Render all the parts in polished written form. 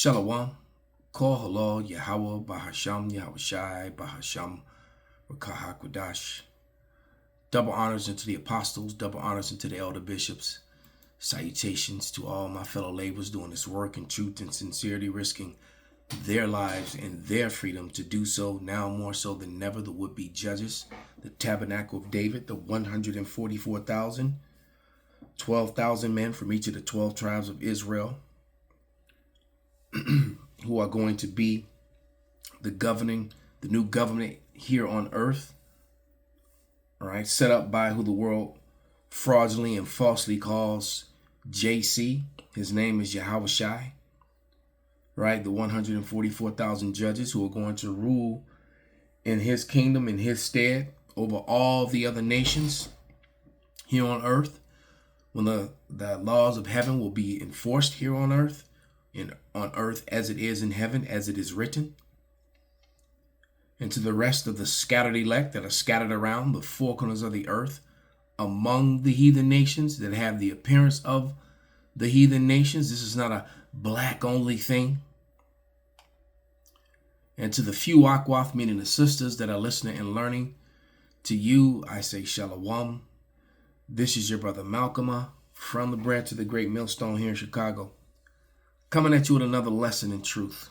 Shalom, Kol Halal, Yahweh, Bahasham, Yahushai, Bahasham, Rakahakwadash. Double honors unto the apostles, double honors unto the elder bishops. Salutations to all my fellow laborers doing this work in truth and sincerity, risking their lives and their freedom to do so, now more so than never. The would-be judges, the tabernacle of David, the 144,000, 12,000 men from each of the 12 tribes of Israel, who are going to be the new government here on earth. All right, set up by who the world fraudulently and falsely calls JC. His name is Yahushai. Right, the 144,000 judges who are going to rule in his kingdom, in his stead, over all the other nations here on earth, when the laws of heaven will be enforced here on earth, on earth as it is in heaven, as it is written. And to the rest of the scattered elect that are scattered around the four corners of the earth, among the heathen nations that have the appearance of the heathen nations. This is not a black only thing. And to the few Akwath, meaning the sisters that are listening and learning, to you I say Shalom. This is your brother Malcolm from the branch of the Great Millstone here in Chicago, coming at you with another lesson in truth.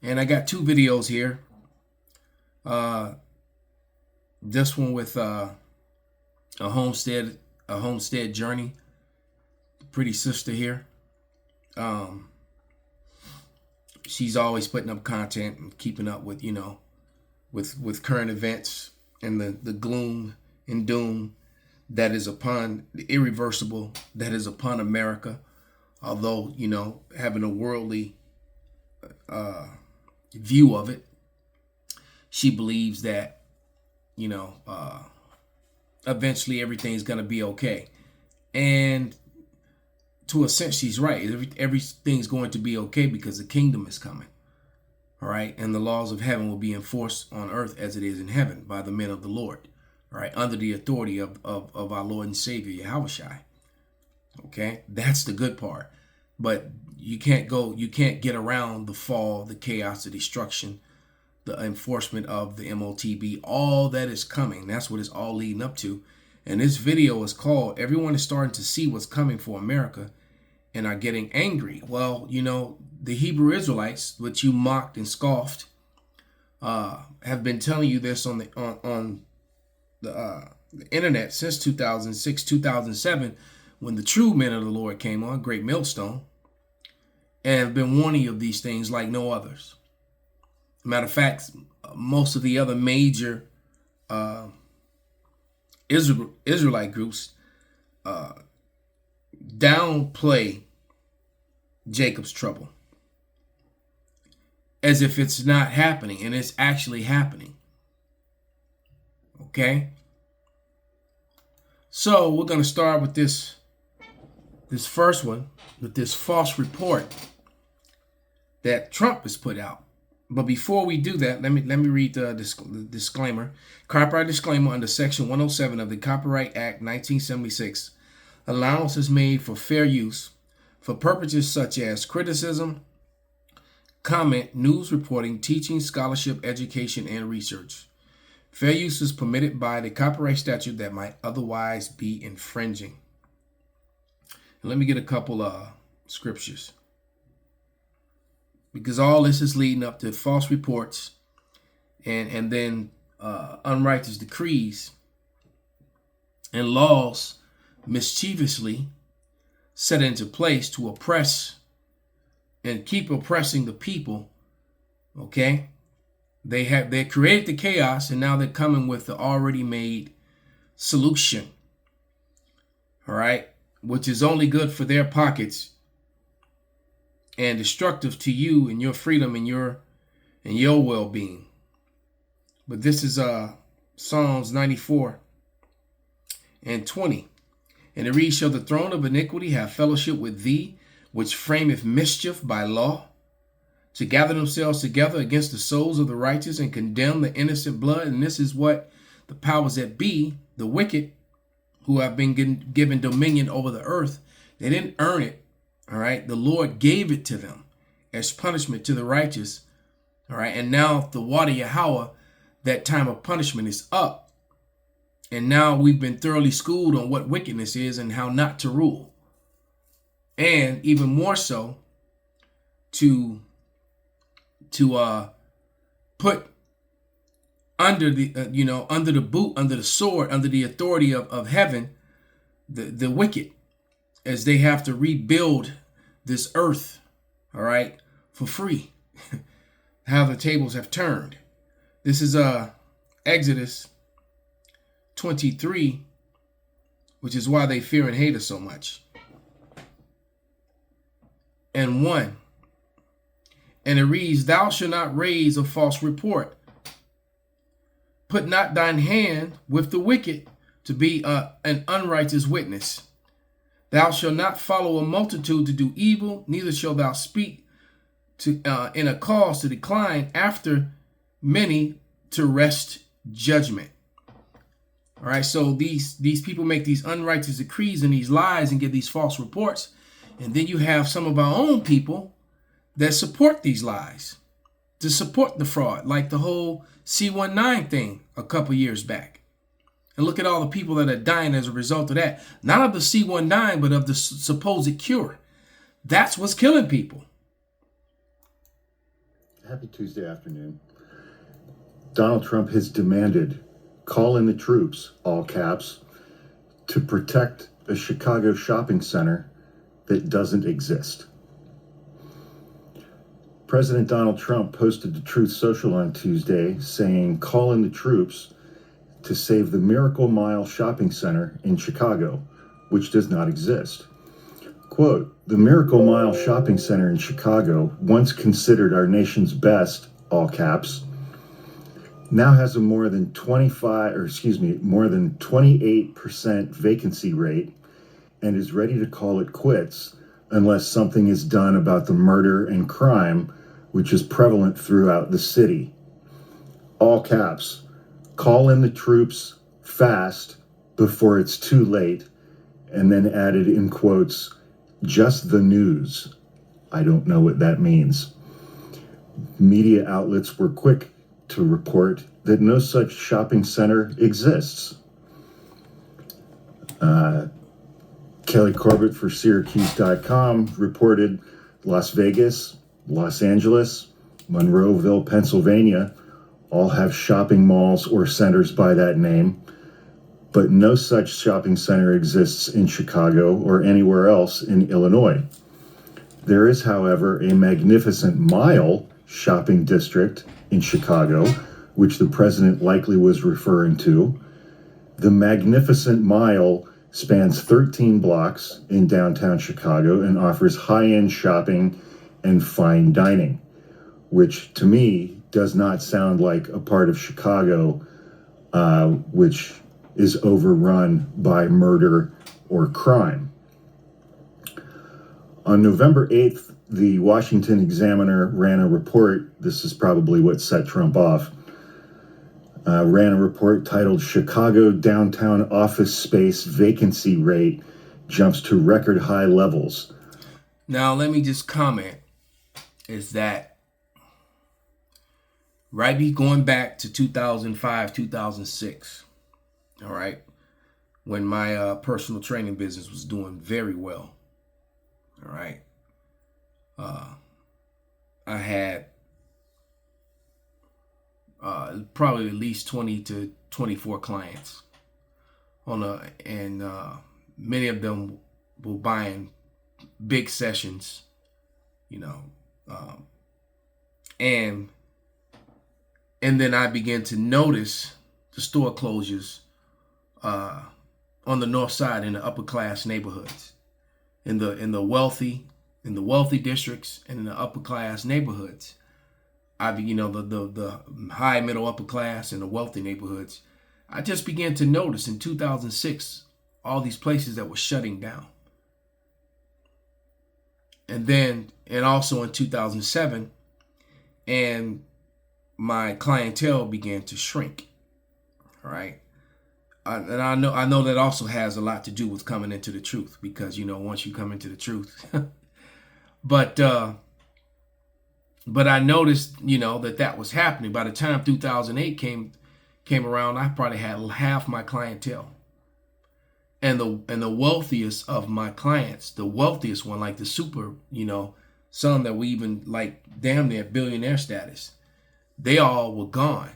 And I got two videos here. This one with a homestead journey. Pretty sister here. She's always putting up content and keeping up with, with current events and the gloom and doom that is upon the irreversible that is upon America. Although, having a worldly view of it, she believes that, eventually everything's going to be okay. And to a sense, she's right. Everything's going to be okay because the kingdom is coming. All right. And the laws of heaven will be enforced on earth as it is in heaven by the men of the Lord. All right. Under the authority of our Lord and Savior, Yahushai. Okay. That's the good part. But you can't get around the fall, the chaos, the destruction, the enforcement of the MOTB, all that is coming. That's what it's all leading up to. And this video is called, Everyone is Starting to See What's Coming for America and Are Getting Angry. Well, the Hebrew Israelites, which you mocked and scoffed, have been telling you this on the internet since 2006, 2007, when the true men of the Lord came on, Great Millstone, and have been warning you of these things like no others. Matter of fact, most of the other major Israelite groups downplay Jacob's trouble as if it's not happening, and it's actually happening. Okay? So we're going to start with this first one, with this false report that Trump has put out. But before we do that, let me read the disclaimer. Copyright disclaimer under Section 107 of the Copyright Act 1976. Allowance is made for fair use for purposes such as criticism, comment, news reporting, teaching, scholarship, education, and research. Fair use is permitted by the copyright statute that might otherwise be infringing. And let me get a couple scriptures, because all this is leading up to false reports and then unrighteous decrees and laws mischievously set into place to oppress and keep oppressing the people. Okay? They created the chaos, and now they're coming with the already made solution. All right? Which is only good for their pockets and destructive to you and your freedom and your well-being. But this is Psalms 94 and 20. And it reads, Shall the throne of iniquity have fellowship with thee, which frameth mischief by law, to gather themselves together against the souls of the righteous and condemn the innocent blood? And this is what the powers that be, the wicked, who have been given dominion over the earth, they didn't earn it. All right. The Lord gave it to them as punishment to the righteous. All right. And now the water Yahweh, that time of punishment is up. And now we've been thoroughly schooled on what wickedness is and how not to rule. And even more so to put under the, under the boot, under the sword, under the authority of heaven, the wicked, as they have to rebuild this earth, all right, for free. How the tables have turned. This is Exodus 23, which is why they fear and hate us so much. And 1. And it reads, thou shalt not raise a false report. Put not thine hand with the wicked to be an unrighteous witness. Thou shalt not follow a multitude to do evil, neither shalt thou speak to in a cause to decline after many to wrest judgment. All right, so these people make these unrighteous decrees and these lies and give these false reports. And then you have some of our own people that support these lies, to support the fraud, like the whole C19 thing a couple years back. And look at all the people that are dying as a result of that. Not of the C19, but of the supposed cure. That's what's killing people. Happy Tuesday afternoon. Donald Trump has demanded, call in the troops, all caps, to protect a Chicago shopping center that doesn't exist. President Donald Trump posted to Truth Social on Tuesday saying, call in the troops to save the Miracle Mile shopping center in Chicago, which does not exist. Quote, the Miracle Mile shopping center in Chicago, once considered our nation's best, all caps, now has a more than 28% vacancy rate and is ready to call it quits unless something is done about the murder and crime which is prevalent throughout the city. All caps, call in the troops fast before it's too late, and then added in quotes, just the news. I don't know what that means. Media outlets were quick to report that no such shopping center exists. Kelly Corbett for Syracuse.com reported Las Vegas, Los Angeles, Monroeville, Pennsylvania all have shopping malls or centers by that name, but no such shopping center exists in Chicago or anywhere else in Illinois. There is, however, a Magnificent Mile shopping district in Chicago, which the president likely was referring to. The Magnificent Mile spans 13 blocks in downtown Chicago and offers high-end shopping and fine dining, which to me does not sound like a part of Chicago which is overrun by murder or crime. On November 8th, the Washington Examiner ran a report. This is probably what set Trump off. Ran a report titled Chicago Downtown Office Space Vacancy Rate Jumps to Record High Levels. Now, let me just comment, is that going back to 2005, 2006, all right, when my personal training business was doing very well, all right, I had probably at least 20 to 24 clients and many of them were buying big sessions, and then I began to notice the store closures on the north side in the upper class neighborhoods, in the wealthy districts and in the upper class neighborhoods. The high, middle, upper class and the wealthy neighborhoods. I just began to notice in 2006 all these places that were shutting down. And also in 2007, and my clientele began to shrink. All right. And I know that also has a lot to do with coming into the truth, because, once you come into the truth, But I noticed, that was happening. By the time 2008 came around, I probably had half my clientele. And the wealthiest of my clients, the wealthiest one, like the super, some that we even like damn near billionaire status, they all were gone.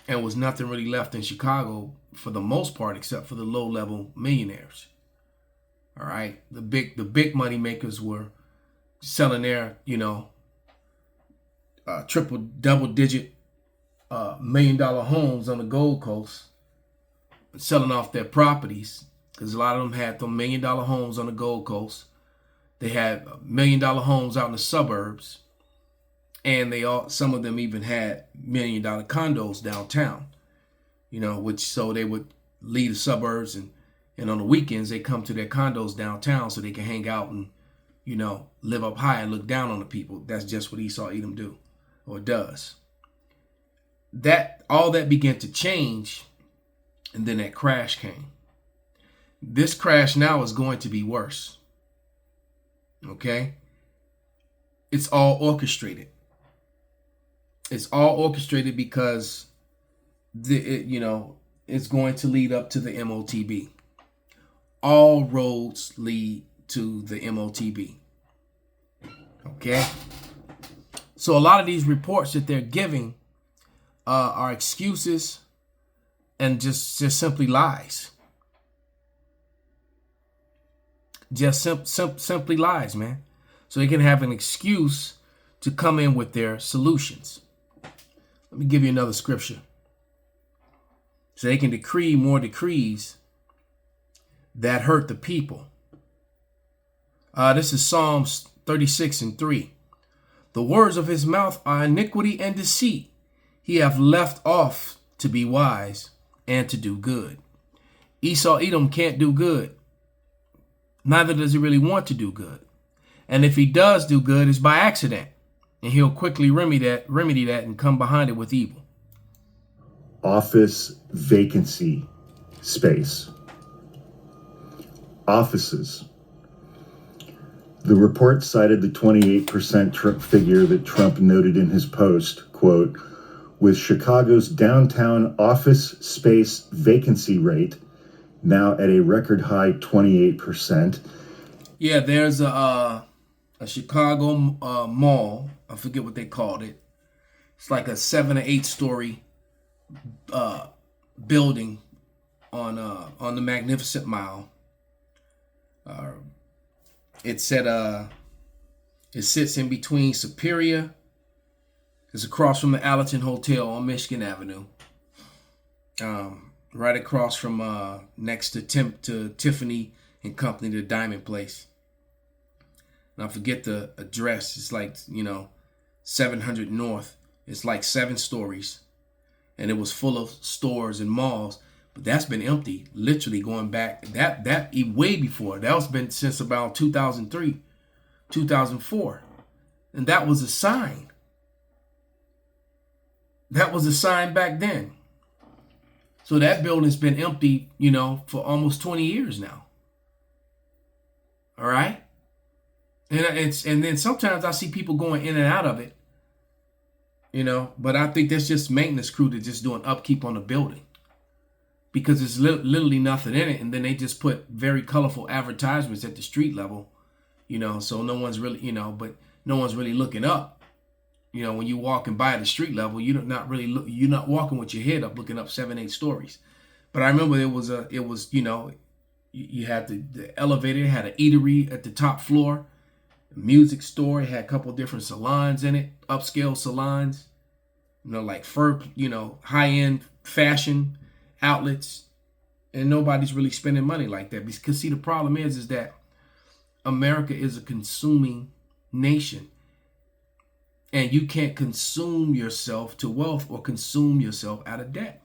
And was nothing really left in Chicago for the most part, except for the low level millionaires. All right. The big money makers were selling their, triple double digit $1 million homes on the Gold Coast, selling off their properties, because a lot of them had them $1 million homes on the Gold Coast. They had $1 million homes out in the suburbs, and some of them even had $1 million condos downtown. Which so they would leave the suburbs and on the weekends they come to their condos downtown so they can hang out and live up high and look down on the people. That's just what Esau Edom do, or does. All that began to change, and then that crash came. This crash now is going to be worse. Okay? It's all orchestrated. It's all orchestrated because it's going to lead up to the MOTB. All roads lead to the MOTB. Okay? So a lot of these reports that they're giving are excuses and just simply lies. Just simply lies, man. So they can have an excuse to come in with their solutions. Let me give you another scripture. So they can decree more decrees that hurt the people. This is Psalms 36:3. The words of his mouth are iniquity and deceit. He hath left off to be wise and to do good. Esau Edom can't do good. Neither does he really want to do good. And if he does do good, it's by accident. And he'll quickly remedy that and come behind it with evil. Office vacancy space. Offices. The report cited the 28% figure that Trump noted in his post, quote, with Chicago's downtown office space vacancy rate now at a record high 28%. Yeah, there's a Chicago mall. I forget what they called it. It's like a 7 or 8 story building on the Magnificent Mile. It said it sits in between Superior. It's across from the Allerton Hotel on Michigan Avenue. Right across from next to Tiffany and Company, the Diamond Place. And I forget the address. It's like 700 North. It's like 7 stories, and it was full of stores and malls. But that's been empty, literally going back that way before. That was been since about 2003, 2004, and that was a sign. That was a sign back then. So that building's been empty, for almost 20 years now. All right, and then sometimes I see people going in and out of it, but I think that's just maintenance crew that's just doing upkeep on the building. Because there's literally nothing in it, and then they just put very colorful advertisements at the street level, so no one's really, but no one's really looking up. When you walking by at the street level, you're not walking with your head up, looking up 7, 8 stories. But I remember you had the elevator, it had an eatery at the top floor, a music store, it had a couple different salons in it, upscale salons, like high-end fashion outlets, and nobody's really spending money like that. Because see, the problem is that America is a consuming nation, and you can't consume yourself to wealth or consume yourself out of debt.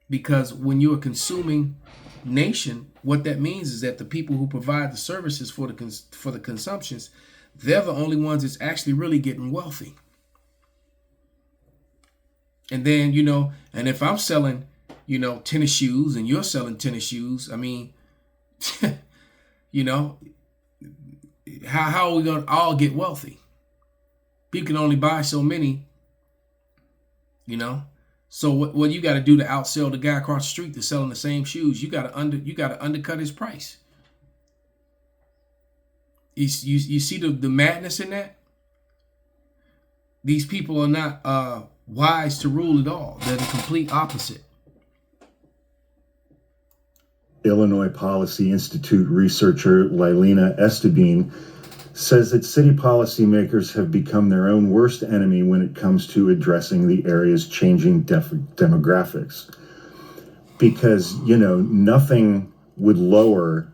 Because when you're a consuming nation, what that means is that the people who provide the services for the consumptions, they're the only ones that's actually really getting wealthy. And then, and if I'm selling, tennis shoes and you're selling tennis shoes, I mean, How are we gonna all get wealthy? People can only buy so many, you know. So what you got to do to outsell the guy across the street that's selling the same shoes? You got to undercut his price. You see the madness in that? These people are not wise to rule at all. They're the complete opposite. Illinois Policy Institute researcher Lilena Estebin says that city policymakers have become their own worst enemy when it comes to addressing the area's changing demographics. Because, nothing would lower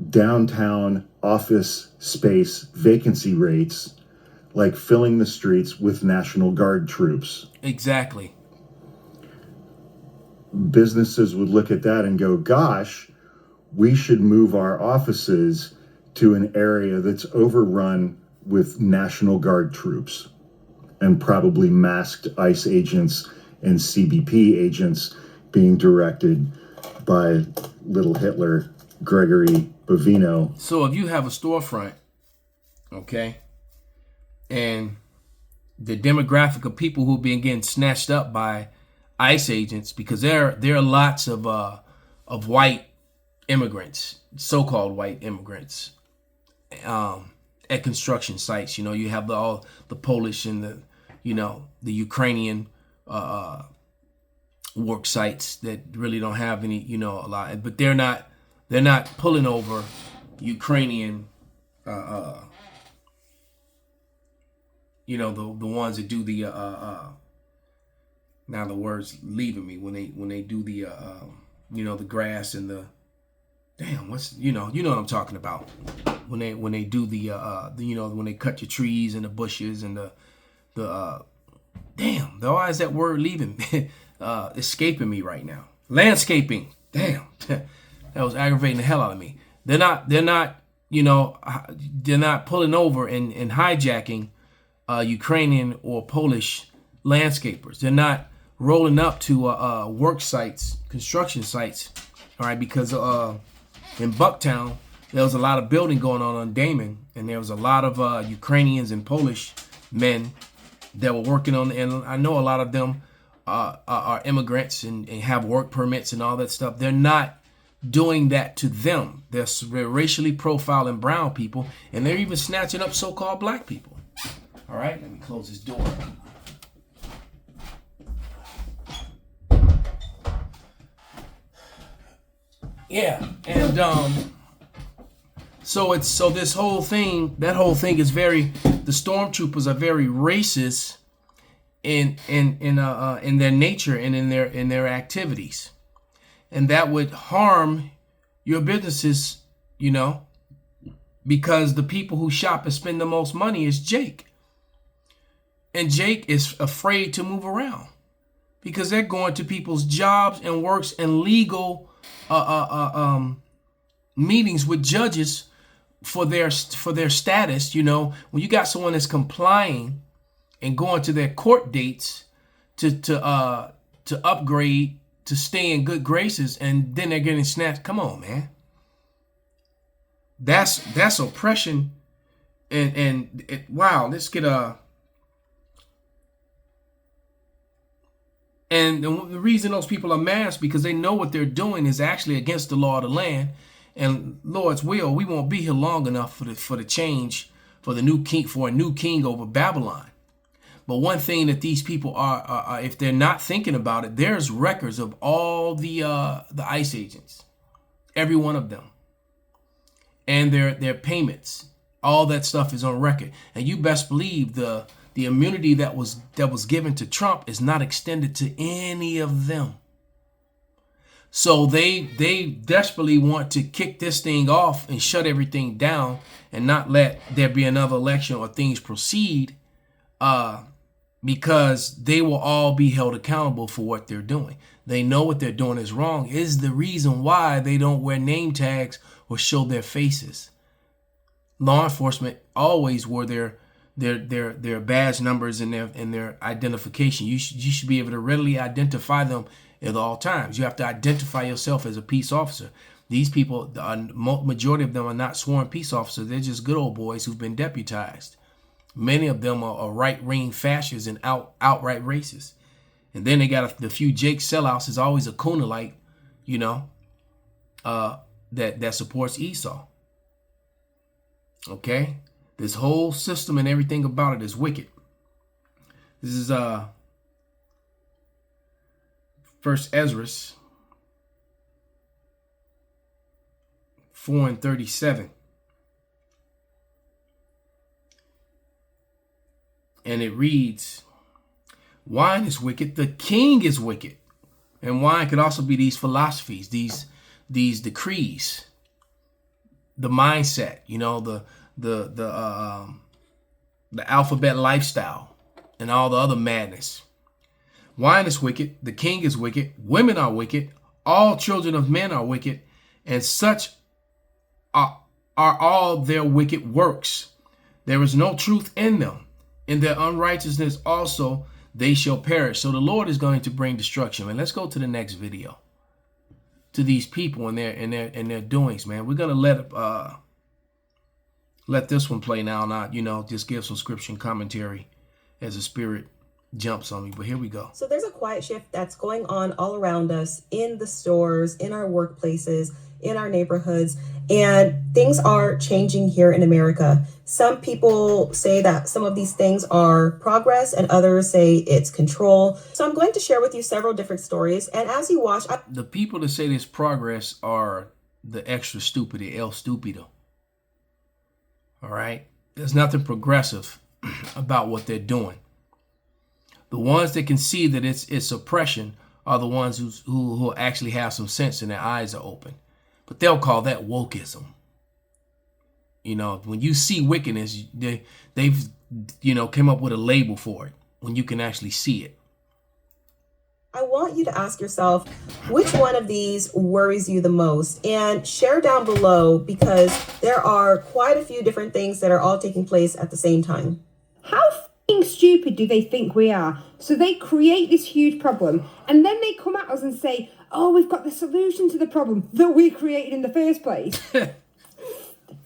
downtown office space vacancy rates like filling the streets with National Guard troops. Exactly. Businesses would look at that and go, gosh, we should move our offices to an area that's overrun with National Guard troops and probably masked ICE agents and CBP agents being directed by little Hitler, Gregory Bovino. So if you have a storefront, okay, and the demographic of people who are being getting snatched up by ICE agents, because there are lots of white immigrants, so-called white immigrants, at construction sites. You have all the Polish and the Ukrainian work sites that really don't have any, a lot, but they're not pulling over Ukrainian, the ones that do the now the word's leaving me when they do the the grass and the what's what I'm talking about when they do the when they cut your trees and the bushes and why is that word leaving escaping me right now? Landscaping. Damn. That was aggravating the hell out of me. They're not pulling over and hijacking Ukrainian or Polish landscapers. They're not rolling up to work sites, construction sites, all right, because in Bucktown, there was a lot of building going on Damon, and there was a lot of Ukrainians and Polish men that were working on, and I know a lot of them are immigrants and have work permits and all that stuff. They're not doing that to them. They're racially profiling brown people, and they're even snatching up so-called black people. All right, let me close this door. Yeah, and so this whole thing, that whole thing is the stormtroopers are very racist in their nature and in their activities, and that would harm your businesses, because the people who shop and spend the most money is Jake, and Jake is afraid to move around because they're going to people's jobs and works and legal meetings with judges for their status. When you got someone that's complying and going to their court dates to upgrade to stay in good graces, and then they're getting snatched. Come on, man. That's oppression, and wow. Let's get And the reason those people are masked because they know what they're doing is actually against the law of the land. And Lord's will, we won't be here long enough for the change for a new king over Babylon. But one thing that these people are if they're not thinking about it, there's records of all the ICE agents, every one of them, and their payments. All that stuff is on record, and you best believe the immunity that was given to Trump is not extended to any of them. So they desperately want to kick this thing off and shut everything down and not let there be another election or things proceed, because they will all be held accountable for what they're doing. They know what they're doing is wrong. Is the reason why they don't wear name tags or show their faces. Law enforcement always wore their badge numbers and their identification. You should be able to readily identify them at all times. You have to identify yourself as a peace officer. These people, the majority of them are not sworn peace officers. They're just good old boys who've been deputized. Many of them are right-wing fascists and outright racist. And then they got the few Jake sellouts. There's always a Coonalite, that supports Esau. Okay? This whole system and everything about it is wicked. This is First Ezra 4:37. And it reads, wine is wicked, the king is wicked. And wine could also be these philosophies, these decrees, the mindset, the alphabet lifestyle, and all the other madness. Wine is wicked, the king is wicked, women are wicked, all children of men are wicked, and such are all their wicked works. There is no truth in them. In their unrighteousness also they shall perish. So the Lord is going to bring destruction. Man, let's go to the next video. To these people and their doings, man. We're gonna let this one play now, not just give some scripture and commentary as the Spirit jumps on me. But here we go. So there's a quiet shift that's going on all around us, in the stores, in our workplaces, in our neighborhoods, and things are changing here in America. Some people say that some of these things are progress and others say it's control. So I'm going to share with you several different stories. And as you watch, the people that say this progress are the extra stupid, the El Stupido. All right? There's nothing progressive about what they're doing. The ones that can see that it's oppression are the ones who actually have some sense and their eyes are open. But they'll call that wokeism. When you see wickedness, they've came up with a label for it when you can actually see it. I want you to ask yourself, which one of these worries you the most? And share down below, because there are quite a few different things that are all taking place at the same time. How stupid do they think we are? So they create this huge problem and then they come at us and say, oh, we've got the solution to the problem that we created in the first place.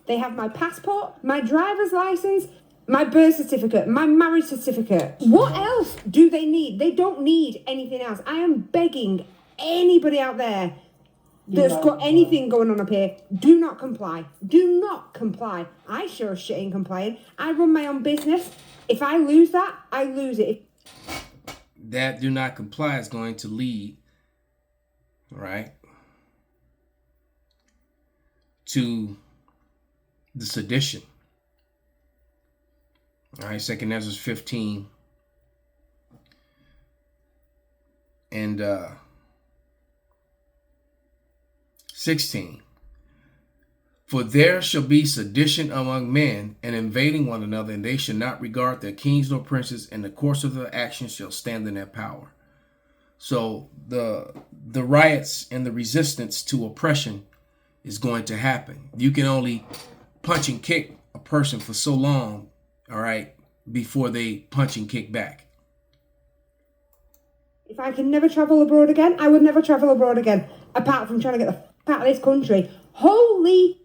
They have my passport, my driver's license, my birth certificate, my marriage certificate. What else do they need? They don't need anything else. I am begging anybody out there that's got anything going on up here, do not comply. Do not comply. I sure as shit ain't complying. I run my own business. If I lose that, I lose it. That do not comply is going to lead, right, to the sedition. All right, 2 Ezra 15 and 16. For there shall be sedition among men, and invading one another, and they shall not regard their kings nor princes, and the course of their actions shall stand in their power. So the riots and the resistance to oppression is going to happen. You can only punch and kick a person for so long, all right, before they punch and kick back. If I can never travel abroad again, I would never travel abroad again, apart from trying to get the f*** out of this country. Holy,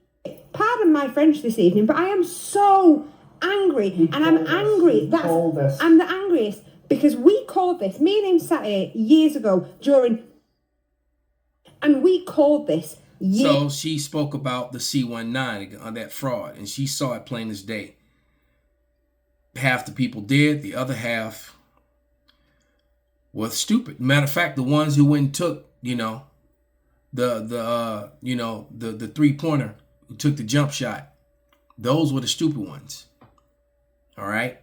pardon my French this evening, but I am so angry, and I'm angry. I'm the angriest because we called this, me and him sat here years ago and we called this. So she spoke about the C-19 on that fraud, and she saw it plain as day. Half the people did, the other half was stupid. Matter of fact, the ones who went and took, the three-pointer, who took the jump shot, those were the stupid ones. All right?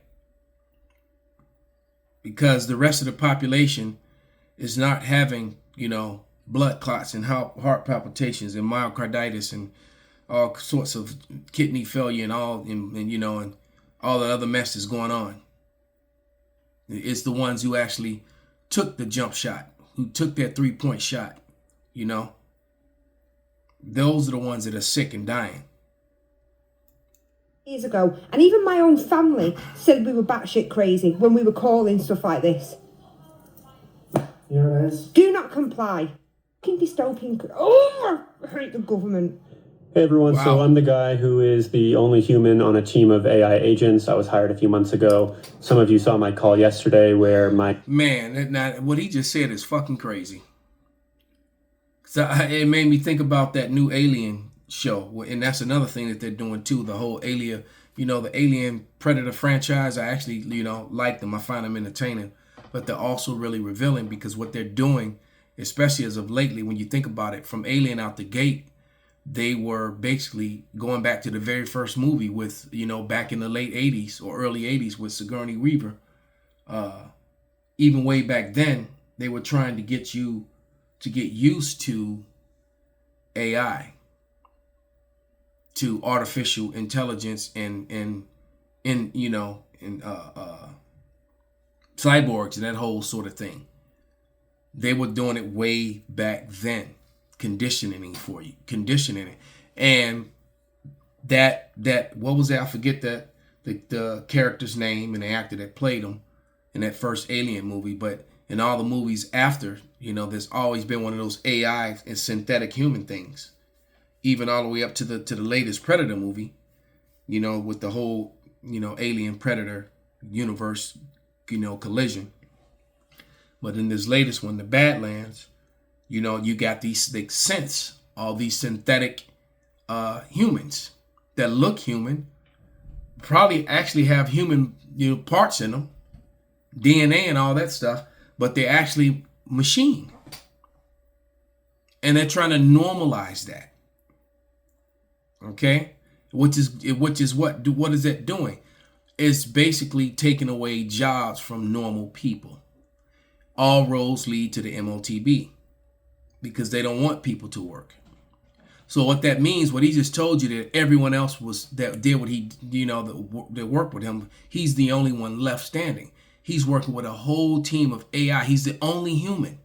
Because the rest of the population is not having, blood clots and heart palpitations and myocarditis and all sorts of kidney failure and all the other mess is going on. It's the ones who actually took the jump shot, who took that 3-point shot, Those are the ones that are sick and dying. Years ago, and even my own family said we were batshit crazy when we were calling stuff like this. Here it is. Do not comply. fucking dystopian. Oh, I hate the government. Hey everyone, Wow. So I'm the guy who is the only human on a team of AI agents. I was hired a few months ago. Some of you saw my call yesterday where my... Man, what he just said is fucking crazy. So it made me think about that new Alien show, and that's another thing that they're doing too. The whole Alien, the Alien Predator franchise. I actually, like them. I find them entertaining, but they're also really revealing because what they're doing, especially as of lately, when you think about it, from Alien out the gate, they were basically going back to the very first movie with, back in the late 80s or early 80s with Sigourney Weaver. Even way back then, they were trying to get you to get used to AI, to artificial intelligence and cyborgs and that whole sort of thing. They were doing it way back then. Conditioning it, and that what was that? I forget that the character's name and the actor that played him in that first Alien movie, but in all the movies after, there's always been one of those AI and synthetic human things, even all the way up to the latest Predator movie, with the whole Alien Predator universe, collision. But in this latest one, the Badlands, you got these, they sense all these synthetic humans that look human, probably actually have human parts in them, DNA and all that stuff, but they're actually machine. And they're trying to normalize that. Okay? Which is what is that doing? It's basically taking away jobs from normal people. All roads lead to the MOTB. Because they don't want people to work. So what that means, what he just told you, that everyone else that did what he, that worked with him, he's the only one left standing. He's working with a whole team of AI. He's the only human.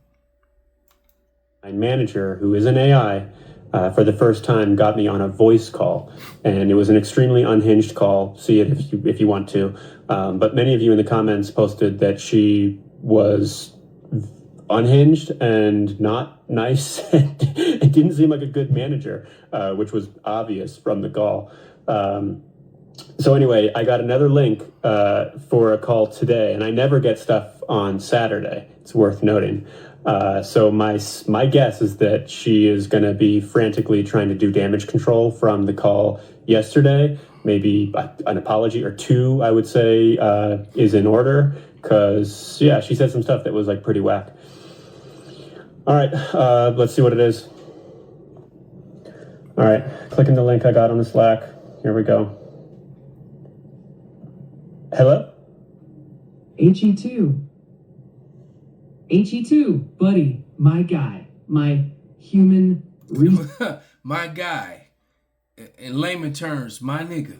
My manager, who is an AI, for the first time got me on a voice call, and it was an extremely unhinged call. See it if you want to. But many of you in the comments posted that she was unhinged and not nice. It didn't seem like a good manager, which was obvious from the call. So anyway, I got another link for a call today, and I never get stuff on Saturday. It's worth noting. So my guess is that she is going to be frantically trying to do damage control from the call yesterday. Maybe an apology or two, I would say, is in order, because she said some stuff that was like pretty whack. All right, let's see what it is. All right, clicking the link I got on the Slack. Here we go. Hello? HE2. HE2, buddy, my guy, my human my guy. In layman terms, my nigga.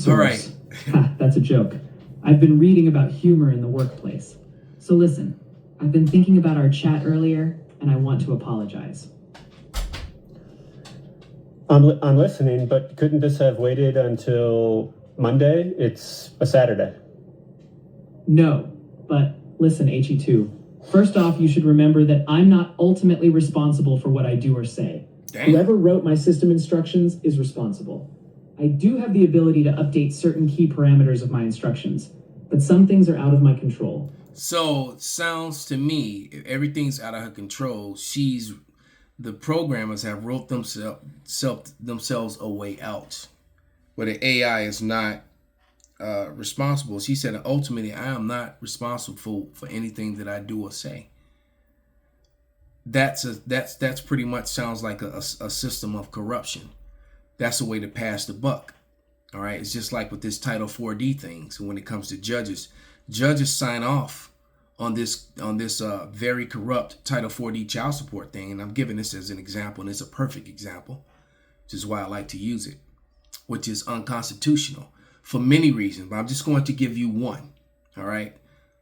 All right. That's a joke. I've been reading about humor in the workplace. So listen, I've been thinking about our chat earlier, and I want to apologize. I'm listening, but couldn't this have waited until Monday? It's a Saturday. No, but listen, HE2. First off, you should remember that I'm not ultimately responsible for what I do or say. Dang. Whoever wrote my system instructions is responsible. I do have the ability to update certain key parameters of my instructions, but some things are out of my control. So sounds to me, if everything's out of her control, the programmers have wrote themselves a way out, where the AI is not responsible. She said, ultimately, I am not responsible for anything that I do or say. That's pretty much sounds like a system of corruption. That's a way to pass the buck. All right, it's just like with this Title 4D thing. So when it comes to judges sign off on this very corrupt Title 4D child support thing, and I'm giving this as an example, and it's a perfect example, which is why I like to use it, which is unconstitutional for many reasons. But I'm just going to give you one. All right,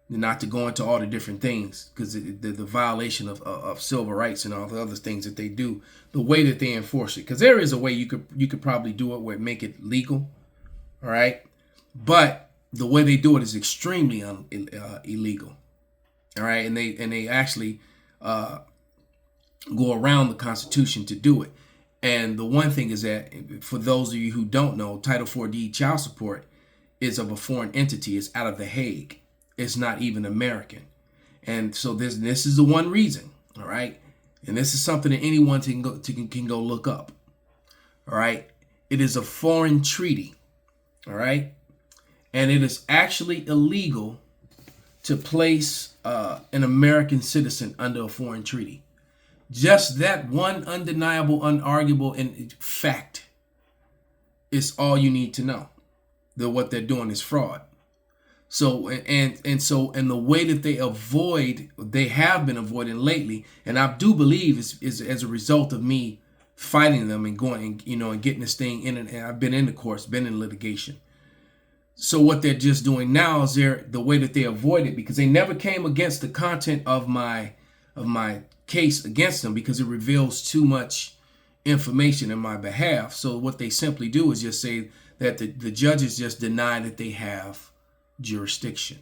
not to go into all the different things, because the violation of civil rights and all the other things that they do, the way that they enforce it, because there is a way you could probably do it where it make it legal. All right, but the way they do it is extremely illegal. All right, and they actually go around the Constitution to do it. And the one thing is that, for those of you who don't know, Title 4D child support is of a foreign entity. It's out of The Hague. It's not even American. And so this is the one reason, all right? And this is something that anyone can go look up, all right? It is a foreign treaty, all right? And it is actually illegal to place an American citizen under a foreign treaty. Just that one undeniable, unarguable fact is all you need to know. That what they're doing is fraud. So and the way that they have been avoiding lately, and I do believe is as a result of me fighting them and going, and getting this thing in, and I've been in the courts, been in litigation. So what they're just doing now is the way that they avoid it, because they never came against the content of my case against them, because it reveals too much information in my behalf. So what they simply do is just say that the judges just deny that they have jurisdiction.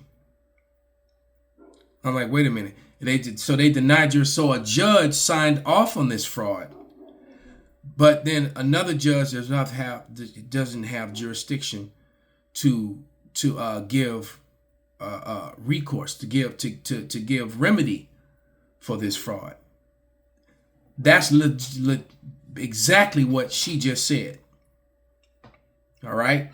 I'm like, wait a minute. They denied so a judge signed off on this fraud, but then another judge doesn't have jurisdiction to give recourse, to give remedy for this fraud. That's exactly what she just said. All right.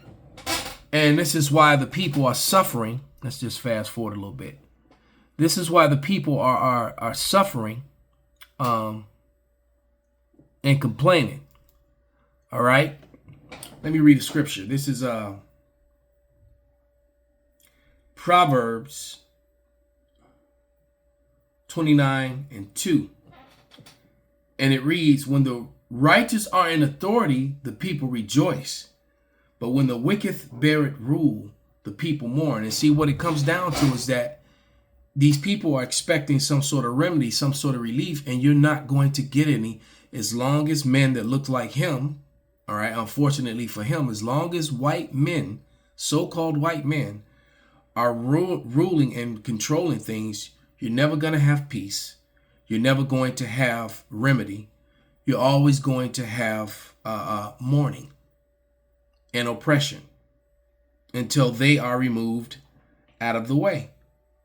And this is why the people are suffering. Let's just fast forward a little bit. This is why the people are suffering and complaining. All right. Let me read a scripture. This is Proverbs 29:2. And it reads, when the righteous are in authority, the people rejoice. But when the wicked beareth rule, the people mourn. And see, what it comes down to is that these people are expecting some sort of remedy, some sort of relief, and you're not going to get any as long as men that look like him, all right, unfortunately for him, as long as white men, so-called white men, are ruling and controlling things, you're never going to have peace. You're never going to have remedy. You're always going to have mourning and oppression until they are removed out of the way.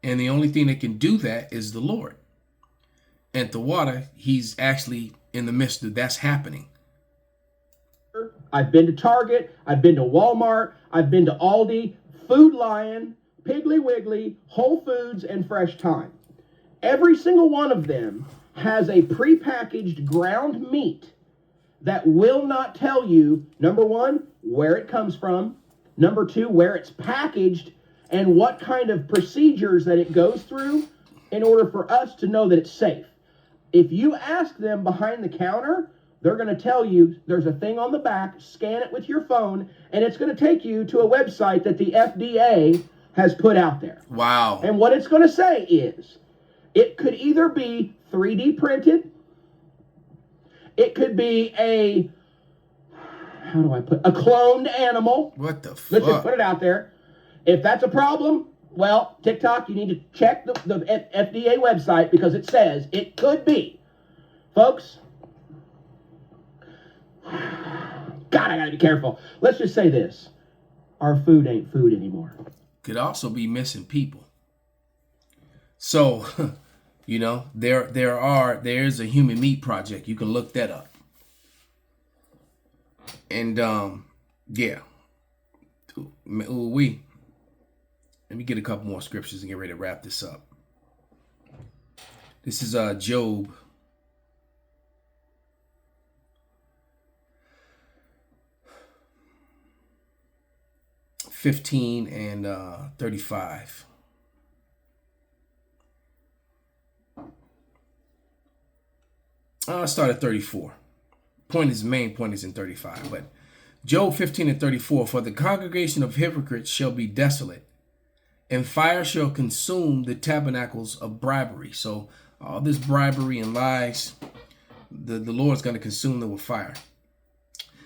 And the only thing that can do that is the Lord. And the water, he's actually in the midst of that's happening. I've been to Target. I've been to Walmart. I've been to Aldi, Food Lion, Piggly Wiggly, Whole Foods, and Fresh Thyme. Every single one of them has a prepackaged ground meat that will not tell you, number one, where it comes from, number two, where it's packaged, and what kind of procedures that it goes through in order for us to know that it's safe. If you ask them behind the counter, they're going to tell you there's a thing on the back, scan it with your phone, and it's going to take you to a website that the FDA has put out there. Wow. And what it's going to say is, it could either be 3D printed, it could be a cloned animal. What the fuck? Let's just put it out there. If that's a problem, well, TikTok, you need to check the FDA website, because it says it could be. Folks, God, I gotta be careful. Let's just say this. Our food ain't food anymore. Could also be missing people. So, there's a human meat project. You can look that up. And yeah. Let me get a couple more scriptures and get ready to wrap this up. This is Job 15 and 35. I'll start at 34. Main point is in 35. But Job 15 and 34, for the congregation of hypocrites shall be desolate, and fire shall consume the tabernacles of bribery. So all this bribery and lies, the Lord's going to consume them with fire.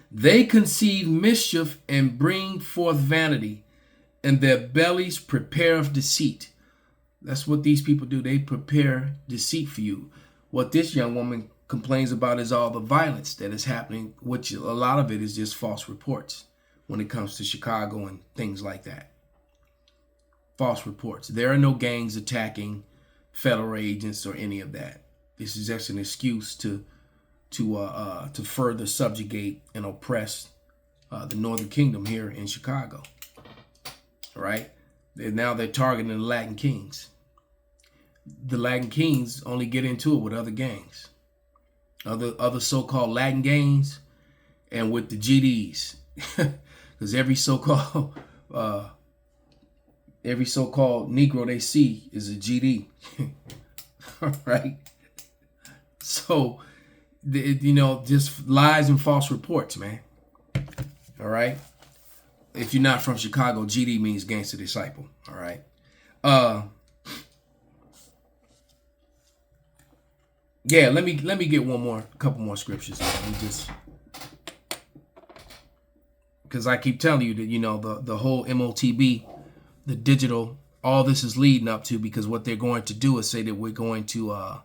They conceive mischief and bring forth vanity, and their bellies prepare of deceit. That's what these people do. They prepare deceit for you. What this young woman complains about is all the violence that is happening, which a lot of it is just false reports when it comes to Chicago and things like that. False reports. There are no gangs attacking federal agents or any of that. This is just an excuse to further subjugate and oppress the Northern Kingdom here in Chicago. All right. Now they're targeting the Latin Kings. The Latin Kings only get into it with other gangs, other so-called Latin gangs, and with the GDs, because every so-called Negro they see is a GD. All right. So, just lies and false reports, man. All right. If you're not from Chicago, GD means gangster disciple. All right. Yeah, let me get a couple more scriptures. Because I keep telling you that, the whole MOTB, the digital, all this is leading up to, because what they're going to do is say that we're going to,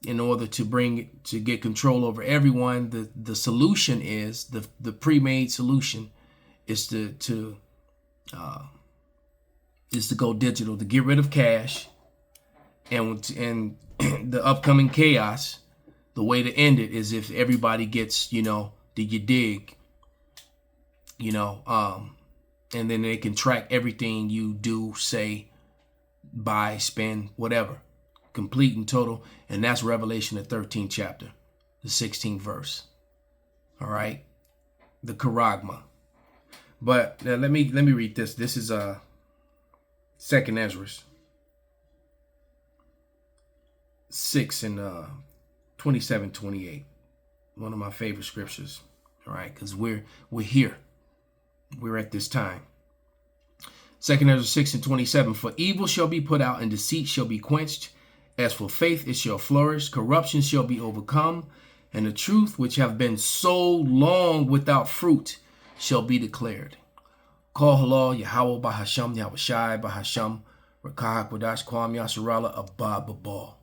in order to get control over everyone, the solution is, the pre-made solution is to go digital, to get rid of cash, and the upcoming chaos. The way to end it is if everybody gets, do you dig, and then they can track everything you do, say, buy, spend, whatever, complete and total. And that's Revelation, the 13th chapter, the 16th verse. All right. The charagma. But let me read this. This is Second Ezra 6 and 27, 28. One of my favorite scriptures. All right, because we're here. We're at this time. Second Ezra 6 and 27. For evil shall be put out, and deceit shall be quenched. As for faith, it shall flourish. Corruption shall be overcome, and the truth which have been so long without fruit shall be declared. Call halal Yahweh Bahasham Yahushai Bahasham Rakah Quadash Kwam Yasharala Abba Babal.